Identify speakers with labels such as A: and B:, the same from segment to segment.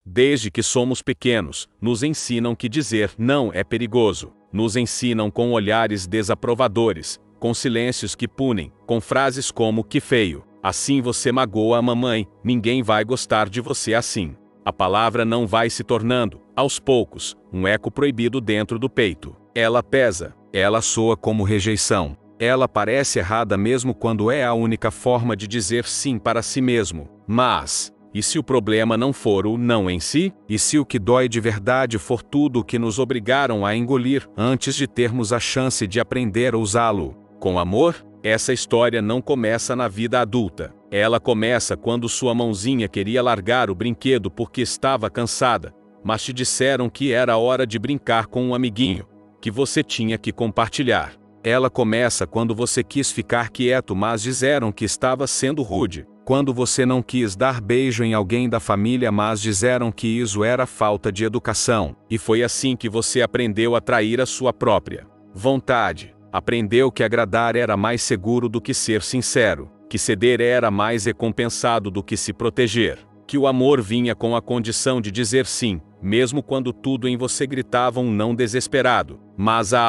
A: Desde que somos pequenos, nos ensinam que dizer não é perigoso. Nos ensinam com olhares desaprovadores, com silêncios que punem, com frases como "que feio, assim você magoa a mamãe, ninguém vai gostar de você assim". A palavra não vai se tornando, aos poucos, um eco proibido dentro do peito. Ela pesa, ela soa como rejeição. Ela parece errada mesmo quando é a única forma de dizer sim para si mesmo. Mas, e se o problema não for o não em si? E se o que dói de verdade for tudo o que nos obrigaram a engolir antes de termos a chance de aprender a usá-lo? Com amor, essa história não começa na vida adulta. Ela começa quando sua mãozinha queria largar o brinquedo porque estava cansada, mas te disseram que era hora de brincar com um amiguinho, que você tinha que compartilhar. Ela começa quando você quis ficar quieto, mas disseram que estava sendo rude. Quando você não quis dar beijo em alguém da família, mas disseram que isso era falta de educação. E foi assim que você aprendeu a trair a sua própria vontade. Aprendeu que agradar era mais seguro do que ser sincero, que ceder era mais recompensado do que se proteger, que o amor vinha com a condição de dizer sim, mesmo quando tudo em você gritava um não desesperado. Mas a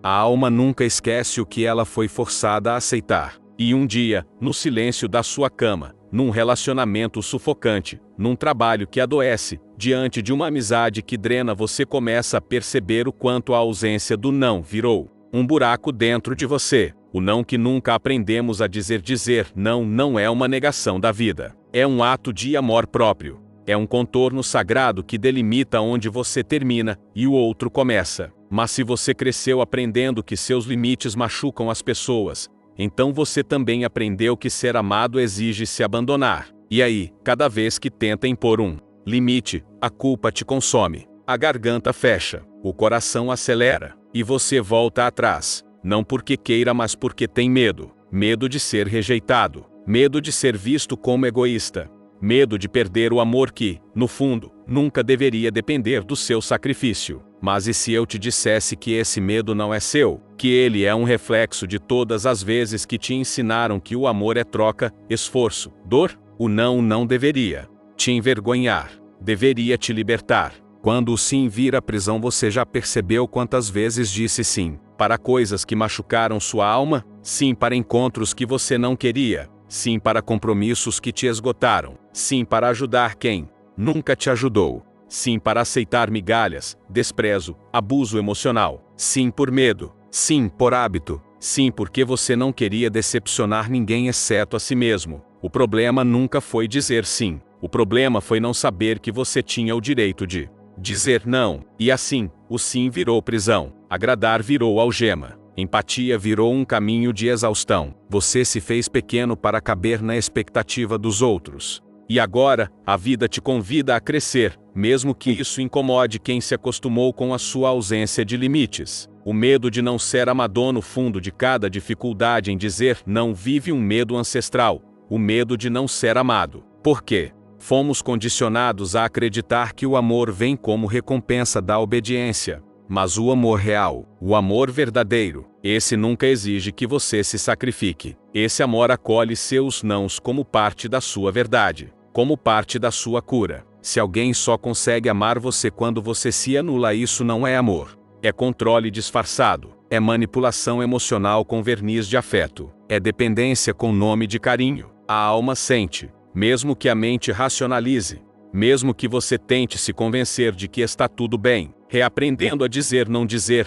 A: alma nunca esquece o que ela foi forçada a aceitar. E um dia, no silêncio da sua cama, num relacionamento sufocante, num trabalho que adoece, diante de uma amizade que drena, você começa a perceber o quanto a ausência do não virou um buraco dentro de você. O não que nunca aprendemos a dizer. Dizer não não é uma negação da vida. É um ato de amor próprio. É um contorno sagrado que delimita onde você termina e o outro começa. Mas se você cresceu aprendendo que seus limites machucam as pessoas, então você também aprendeu que ser amado exige se abandonar. E aí, cada vez que tenta impor um limite, a culpa te consome. A garganta fecha, o coração acelera, e você volta atrás. Não porque queira, mas porque tem medo. Medo de ser rejeitado. Medo de ser visto como egoísta. Medo de perder o amor que, no fundo, nunca deveria depender do seu sacrifício. Mas e se eu te dissesse que esse medo não é seu? Que ele é um reflexo de todas as vezes que te ensinaram que o amor é troca, esforço, dor? O não deveria te envergonhar. Deveria te libertar. Quando o sim vira prisão, você já percebeu quantas vezes disse sim para coisas que machucaram sua alma? Sim para encontros que você não queria. Sim para compromissos que te esgotaram. Sim para ajudar quem nunca te ajudou. Sim para aceitar migalhas, desprezo, abuso emocional. Sim por medo. Sim por hábito. Sim porque você não queria decepcionar ninguém exceto a si mesmo. O problema nunca foi dizer sim. O problema foi não saber que você tinha o direito de dizer não. E assim, o sim virou prisão. Agradar virou algema. Empatia virou um caminho de exaustão. Você se fez pequeno para caber na expectativa dos outros. E agora, a vida te convida a crescer, mesmo que isso incomode quem se acostumou com a sua ausência de limites. O medo de não ser amado. No fundo de cada dificuldade em dizer não vive um medo ancestral, o medo de não ser amado. Por quê? Fomos condicionados a acreditar que o amor vem como recompensa da obediência. Mas o amor real, o amor verdadeiro, esse nunca exige que você se sacrifique. Esse amor acolhe seus nãos como parte da sua verdade, como parte da sua cura. Se alguém só consegue amar você quando você se anula, isso não é amor. É controle disfarçado. É manipulação emocional com verniz de afeto. É dependência com nome de carinho. A alma sente, mesmo que a mente racionalize. Mesmo que você tente se convencer de que está tudo bem. Reaprendendo a dizer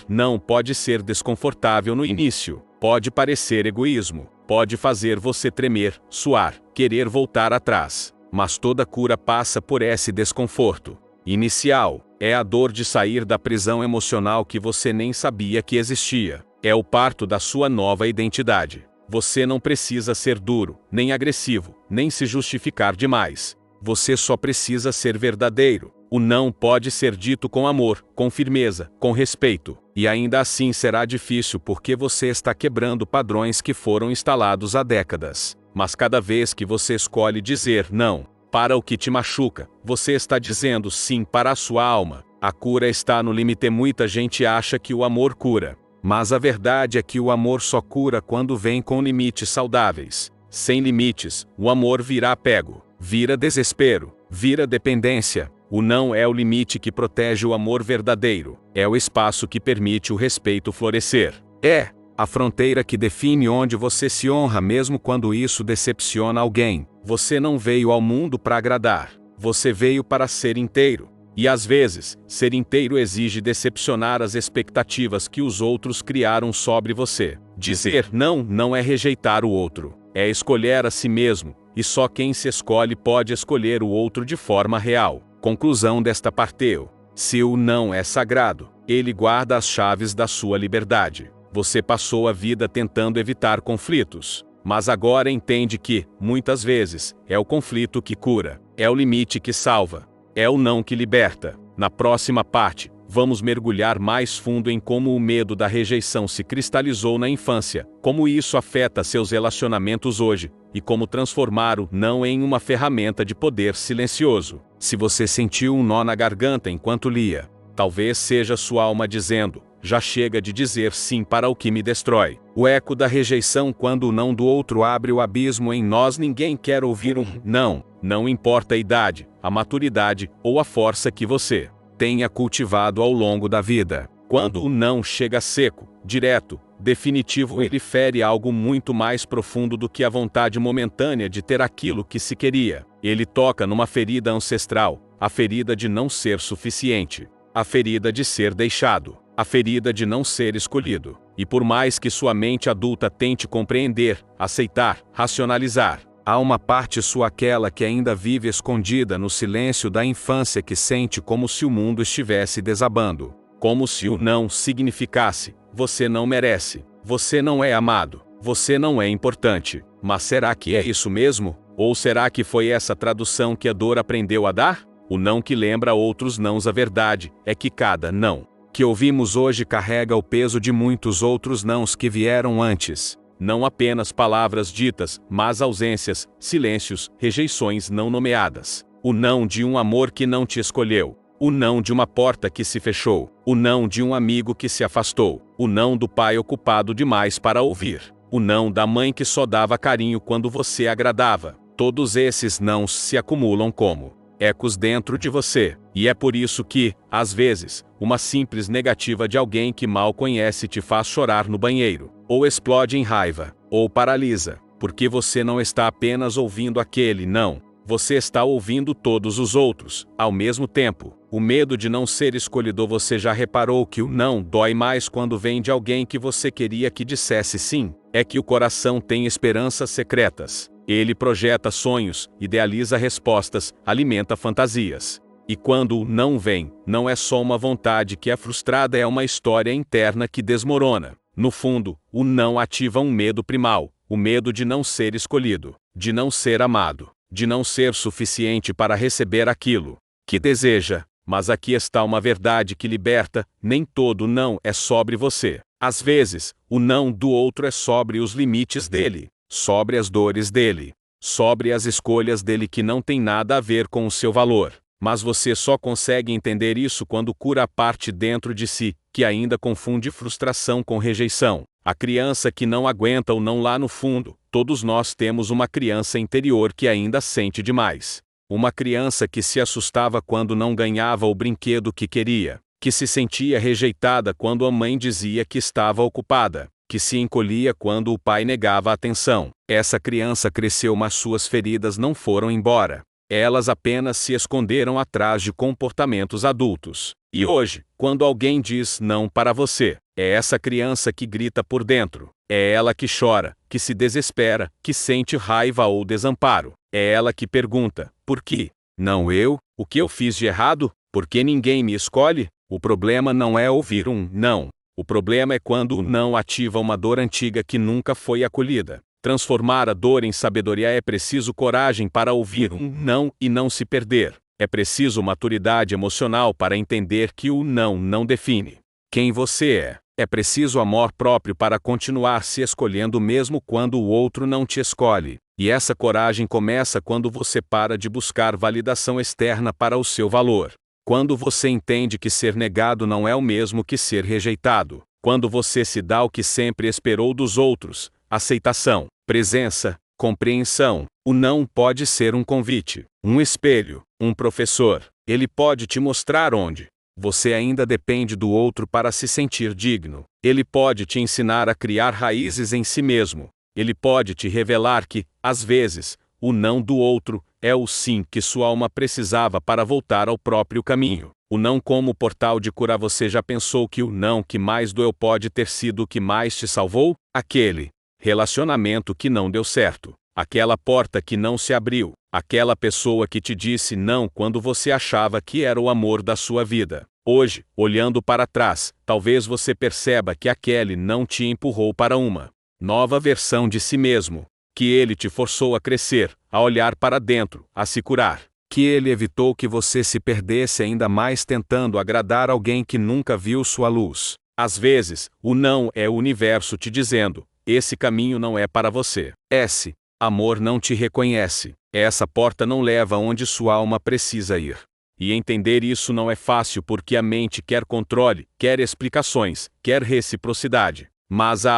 A: não pode ser desconfortável no início. Pode parecer egoísmo. Pode fazer você tremer, suar, querer voltar atrás. Mas toda cura passa por esse desconforto inicial. É a dor de sair da prisão emocional que você nem sabia que existia. É o parto da sua nova identidade. Você não precisa ser duro, nem agressivo, nem se justificar demais. Você só precisa ser verdadeiro. O não pode ser dito com amor, com firmeza, com respeito. E ainda assim será difícil porque você está quebrando padrões que foram instalados há décadas. Mas cada vez que você escolhe dizer não para o que te machuca, você está dizendo sim para a sua alma. A cura está no limite. Muita gente acha que o amor cura. Mas a verdade é que o amor só cura quando vem com limites saudáveis. Sem limites, o amor vira apego, vira desespero, vira dependência. O não é o limite que protege o amor verdadeiro. É o espaço que permite o respeito florescer. É a fronteira que define onde você se honra mesmo quando isso decepciona alguém. Você não veio ao mundo para agradar. Você veio para ser inteiro. E às vezes, ser inteiro exige decepcionar as expectativas que os outros criaram sobre você. Dizer não não é rejeitar o outro. É escolher a si mesmo, e só quem se escolhe pode escolher o outro de forma real. Conclusão desta parte: se o não é sagrado, ele guarda as chaves da sua liberdade. Você passou a vida tentando evitar conflitos, mas agora entende que, muitas vezes, é o conflito que cura, é o limite que salva, é o não que liberta. Na próxima parte, vamos mergulhar mais fundo em como o medo da rejeição se cristalizou na infância, como isso afeta seus relacionamentos hoje, e como transformar o não em uma ferramenta de poder silencioso. Se você sentiu um nó na garganta enquanto lia, talvez seja sua alma dizendo: já chega de dizer sim para o que me destrói. O eco da rejeição quando o não do outro abre o abismo em nós. Ninguém quer ouvir um não. Não importa a idade, a maturidade ou a força que você tenha cultivado ao longo da vida. Quando o não chega seco, direto, definitivo, ele fere algo muito mais profundo do que a vontade momentânea de ter aquilo que se queria. Ele toca numa ferida ancestral, a ferida de não ser suficiente, a ferida de ser deixado, a ferida de não ser escolhido. E por mais que sua mente adulta tente compreender, aceitar, racionalizar, há uma parte sua, aquela que ainda vive escondida no silêncio da infância, que sente como se o mundo estivesse desabando. Como se o não significasse: você não merece, você não é amado, você não é importante. Mas será que é isso mesmo? Ou será que foi essa tradução que a dor aprendeu a dar? O não que lembra outros nãos. A verdade é que cada não que ouvimos hoje carrega o peso de muitos outros nãos que vieram antes. Não apenas palavras ditas, mas ausências, silêncios, rejeições não nomeadas. O não de um amor que não te escolheu. O não de uma porta que se fechou. O não de um amigo que se afastou. O não do pai ocupado demais para ouvir. O não da mãe que só dava carinho quando você agradava. Todos esses nãos se acumulam como ecos dentro de você. E é por isso que, às vezes, uma simples negativa de alguém que mal conhece te faz chorar no banheiro, ou explode em raiva, ou paralisa, porque você não está apenas ouvindo aquele não. Você está ouvindo todos os outros, ao mesmo tempo. O medo de não ser escolhido. Você já reparou que o não dói mais quando vem de alguém que você queria que dissesse sim? É que o coração tem esperanças secretas. Ele projeta sonhos, idealiza respostas, alimenta fantasias. E quando o não vem, não é só uma vontade que é frustrada, é uma história interna que desmorona. No fundo, o não ativa um medo primal, o medo de não ser escolhido, de não ser amado, de não ser suficiente para receber aquilo que deseja. Mas aqui está uma verdade que liberta: nem todo não é sobre você. Às vezes, o não do outro é sobre os limites dele, sobre as dores dele, sobre as escolhas dele que não tem nada a ver com o seu valor. Mas você só consegue entender isso quando cura a parte dentro de si, que ainda confunde frustração com rejeição. A criança que não aguenta o não lá no fundo. Todos nós temos uma criança interior que ainda sente demais. Uma criança que se assustava quando não ganhava o brinquedo que queria, que se sentia rejeitada quando a mãe dizia que estava ocupada, que se encolhia quando o pai negava atenção. Essa criança cresceu, mas suas feridas não foram embora. Elas apenas se esconderam atrás de comportamentos adultos. E hoje, quando alguém diz não para você, é essa criança que grita por dentro. É ela que chora, que se desespera, que sente raiva ou desamparo. É ela que pergunta: por que? Não eu? O que eu fiz de errado? Por que ninguém me escolhe? O problema não é ouvir um não. O problema é quando o não ativa uma dor antiga que nunca foi acolhida. Transformar a dor em sabedoria. É preciso coragem para ouvir um não e não se perder. É preciso maturidade emocional para entender que o não não define quem você é. É preciso amor próprio para continuar se escolhendo mesmo quando o outro não te escolhe. E essa coragem começa quando você para de buscar validação externa para o seu valor. Quando você entende que ser negado não é o mesmo que ser rejeitado. Quando você se dá o que sempre esperou dos outros: aceitação, presença, compreensão. O não pode ser um convite, um espelho, um professor, Ele pode te mostrar onde você ainda depende do outro para se sentir digno. Ele pode te ensinar a criar raízes em si mesmo. Ele pode te revelar que, às vezes, o não do outro é o sim que sua alma precisava para voltar ao próprio caminho. O não como portal de cura. Você já pensou que o não que mais doeu pode ter sido o que mais te salvou? Aquele relacionamento que não deu certo. Aquela porta que não se abriu. Aquela pessoa que te disse não quando você achava que era o amor da sua vida. Hoje, olhando para trás, talvez você perceba que aquele não te empurrou para uma nova versão de si mesmo. Que ele te forçou a crescer, a olhar para dentro, a se curar. Que ele evitou que você se perdesse ainda mais tentando agradar alguém que nunca viu sua luz. Às vezes, o não é o universo te dizendo: esse caminho não é para você. Esse amor não te reconhece. Essa porta não leva onde sua alma precisa ir. E entender isso não é fácil porque a mente quer controle, quer explicações, quer reciprocidade. Mas a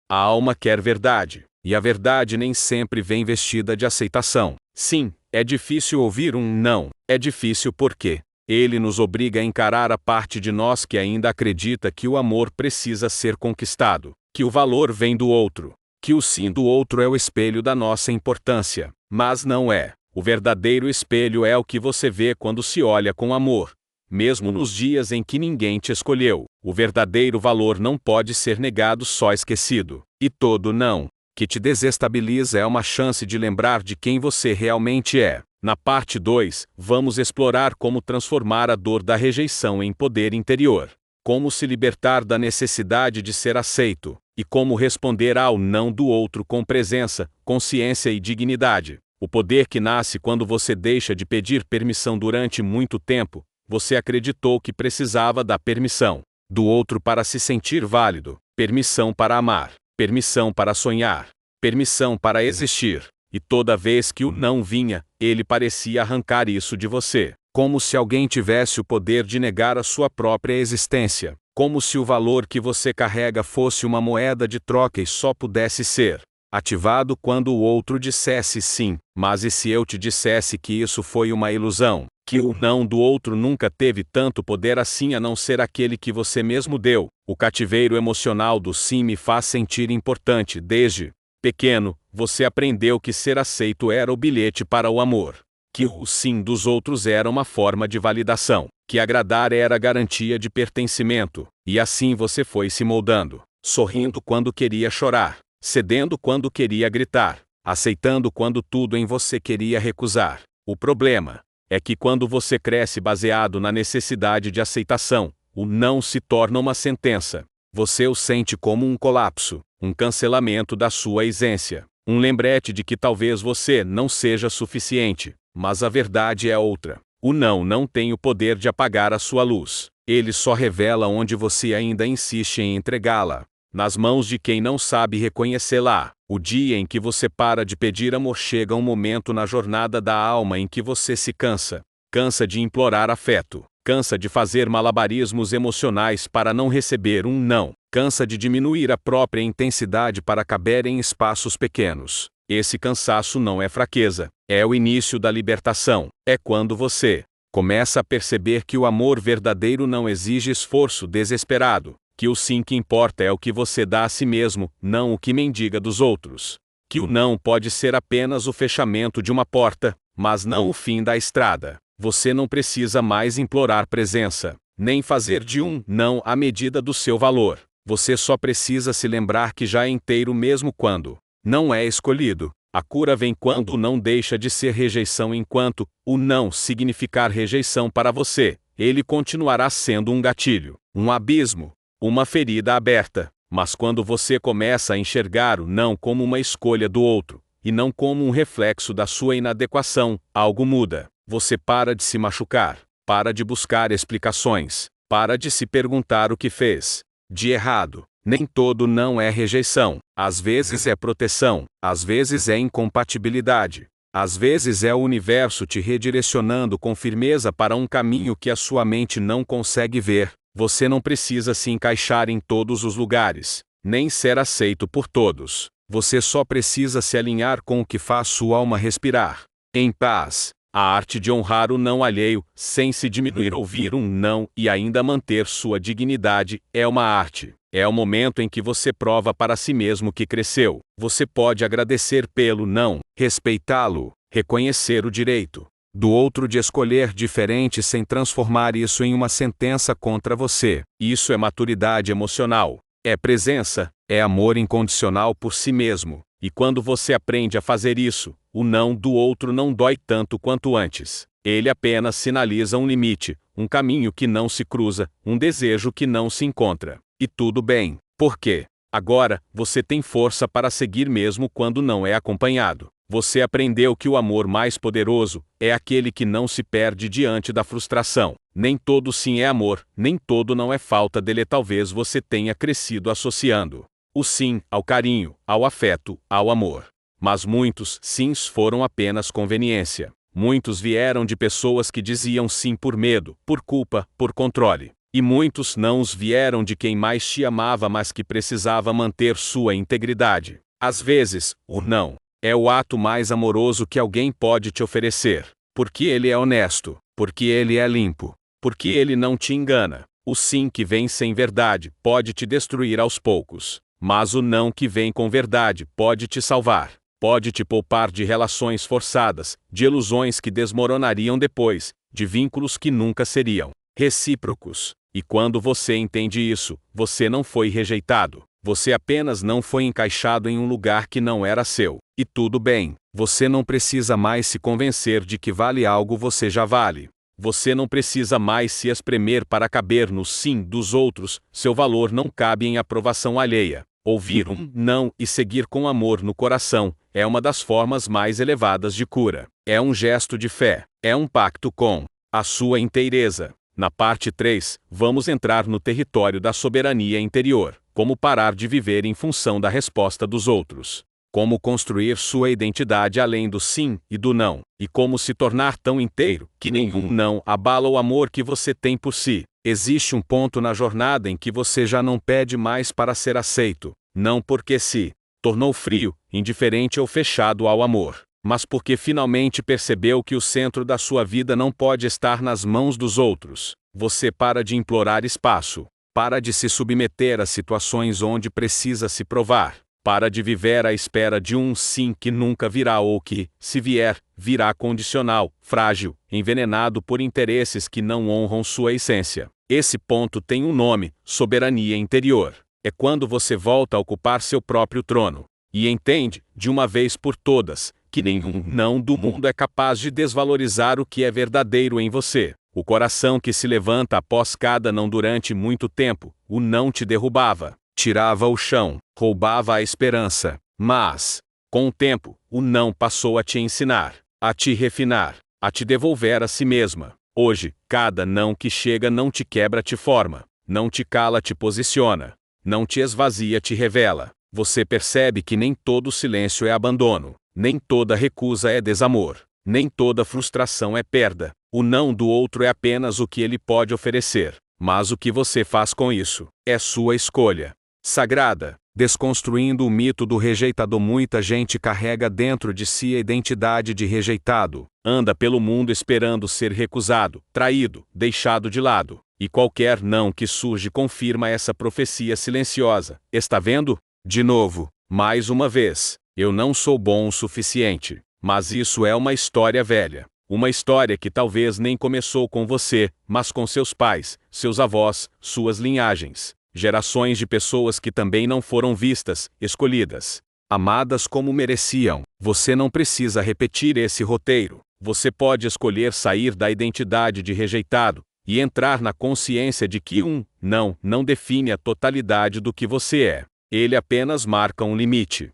A: alma quer verdade. E a verdade nem sempre vem vestida de aceitação. Sim, é difícil ouvir um não. É difícil porque ele nos obriga a encarar a parte de nós que ainda acredita que o amor precisa ser conquistado, que o valor vem do outro, que o sim do outro é o espelho da nossa importância. Mas não é. O verdadeiro espelho é o que você vê quando se olha com amor. Mesmo nos dias em que ninguém te escolheu, o verdadeiro valor não pode ser negado, só esquecido. E todo não que te desestabiliza é uma chance de lembrar de quem você realmente é. Na parte 2, vamos explorar como transformar a dor da rejeição em poder interior. Como se libertar da necessidade de ser aceito, e como responder ao não do outro com presença, consciência e dignidade. O poder que nasce quando você deixa de pedir permissão. Durante muito tempo, você acreditou que precisava da permissão do outro para se sentir válido, permissão para amar, permissão para sonhar, permissão para existir. E toda vez que o não vinha, ele parecia arrancar isso de você. Como se alguém tivesse o poder de negar a sua própria existência. Como se o valor que você carrega fosse uma moeda de troca e só pudesse ser ativado quando o outro dissesse sim. Mas e se eu te dissesse que isso foi uma ilusão? Que o não do outro nunca teve tanto poder assim a não ser aquele que você mesmo deu? O cativeiro emocional do sim me faz sentir importante. Desde pequeno, você aprendeu que ser aceito era o bilhete para o amor. Que o sim dos outros era uma forma de validação. Que agradar era garantia de pertencimento. E assim você foi se moldando. Sorrindo quando queria chorar. Cedendo quando queria gritar. Aceitando quando tudo em você queria recusar. O problema é que quando você cresce baseado na necessidade de aceitação, o não se torna uma sentença. Você o sente como um colapso, um cancelamento da sua essência. Um lembrete de que talvez você não seja suficiente. Mas a verdade é outra. O não tem o poder de apagar a sua luz. Ele só revela onde você ainda insiste em entregá-la. Nas mãos de quem não sabe reconhecê-la. O dia em que você para de pedir amor, chega um momento na jornada da alma em que você se cansa. Cansa de implorar afeto. Cansa de fazer malabarismos emocionais para não receber um não. Cansa de diminuir a própria intensidade para caber em espaços pequenos. Esse cansaço não é fraqueza, é o início da libertação. É quando você começa a perceber que o amor verdadeiro não exige esforço desesperado. Que o sim que importa é o que você dá a si mesmo, não o que mendiga dos outros. Que o não pode ser apenas o fechamento de uma porta, mas não o fim da estrada. Você não precisa mais implorar presença, nem fazer de um não a medida do seu valor. Você só precisa se lembrar que já é inteiro mesmo quando não é escolhido. A cura vem quando o não deixa de ser rejeição. Enquanto o não significar rejeição para você, ele continuará sendo um gatilho, um abismo, uma ferida aberta. Mas quando você começa a enxergar o não como uma escolha do outro, e não como um reflexo da sua inadequação, algo muda. Você para de se machucar, para de buscar explicações, para de se perguntar o que fez de errado. Nem todo não é rejeição. Às vezes é proteção, às vezes é incompatibilidade. Às vezes é o universo te redirecionando com firmeza para um caminho que a sua mente não consegue ver. Você não precisa se encaixar em todos os lugares, nem ser aceito por todos. Você só precisa se alinhar com o que faz sua alma respirar em paz. A arte de honrar o não alheio, sem se diminuir, ouvir um não e ainda manter sua dignidade, é uma arte. É o momento em que você prova para si mesmo que cresceu. Você pode agradecer pelo não, respeitá-lo, reconhecer o direito do outro de escolher diferente sem transformar isso em uma sentença contra você. Isso é maturidade emocional. É presença, é amor incondicional por si mesmo. E quando você aprende a fazer isso, o não do outro não dói tanto quanto antes. Ele apenas sinaliza um limite, um caminho que não se cruza, um desejo que não se encontra. E tudo bem, porque agora você tem força para seguir mesmo quando não é acompanhado. Você aprendeu que o amor mais poderoso é aquele que não se perde diante da frustração. Nem todo sim é amor, nem todo não é falta dele. Talvez você tenha crescido associando o sim ao carinho, ao afeto, ao amor. Mas muitos sims foram apenas conveniência. Muitos vieram de pessoas que diziam sim por medo, por culpa, por controle. E muitos nãos vieram de quem mais te amava, mas que precisava manter sua integridade. Às vezes, o não é o ato mais amoroso que alguém pode te oferecer. Porque ele é honesto, porque ele é limpo, porque ele não te engana. O sim que vem sem verdade pode te destruir aos poucos. Mas o não que vem com verdade pode te salvar. Pode te poupar de relações forçadas, de ilusões que desmoronariam depois, de vínculos que nunca seriam recíprocos. E quando você entende isso, você não foi rejeitado. Você apenas não foi encaixado em um lugar que não era seu. E tudo bem. Você não precisa mais se convencer de que vale algo, você já vale. Você não precisa mais se espremer para caber no sim dos outros, seu valor não cabe em aprovação alheia. Ouvir um não e seguir com amor no coração é uma das formas mais elevadas de cura. É um gesto de fé, é um pacto com a sua inteireza. Na parte 3, vamos entrar no território da soberania interior. Como parar de viver em função da resposta dos outros. Como construir sua identidade além do sim e do não. E como se tornar tão inteiro que nenhum não abala o amor que você tem por si. Existe um ponto na jornada em que você já não pede mais para ser aceito. Não porque se tornou frio, indiferente ou fechado ao amor. Mas porque finalmente percebeu que o centro da sua vida não pode estar nas mãos dos outros. Você para de implorar espaço. Para de se submeter a situações onde precisa se provar. Para de viver à espera de um sim que nunca virá ou que, se vier, virá condicional, frágil, envenenado por interesses que não honram sua essência. Esse ponto tem um nome: soberania interior. É quando você volta a ocupar seu próprio trono. E entende, de uma vez por todas, que nenhum não do mundo é capaz de desvalorizar o que é verdadeiro em você. O coração que se levanta após cada não durante muito tempo, o não te derrubava, tirava o chão, roubava a esperança. Mas, com o tempo, o não passou a te ensinar, a te refinar, a te devolver a si mesma. Hoje, cada não que chega não te quebra, te forma, não te cala, te posiciona, não te esvazia, te revela. Você percebe que nem todo silêncio é abandono, nem toda recusa é desamor, nem toda frustração é perda. O não do outro é apenas o que ele pode oferecer, mas o que você faz com isso é sua escolha. Sagrada, desconstruindo o mito do rejeitador. Muita gente carrega dentro de si a identidade de rejeitado, anda pelo mundo esperando ser recusado, traído, deixado de lado. E qualquer não que surge confirma essa profecia silenciosa. Está vendo? De novo, mais uma vez, eu não sou bom o suficiente. Mas isso é uma história velha. Uma história que talvez nem começou com você, mas com seus pais, seus avós, suas linhagens. Gerações de pessoas que também não foram vistas, escolhidas, amadas como mereciam. Você não precisa repetir esse roteiro. Você pode escolher sair da identidade de rejeitado e entrar na consciência de que um não define a totalidade do que você é. Ele apenas marca um limite.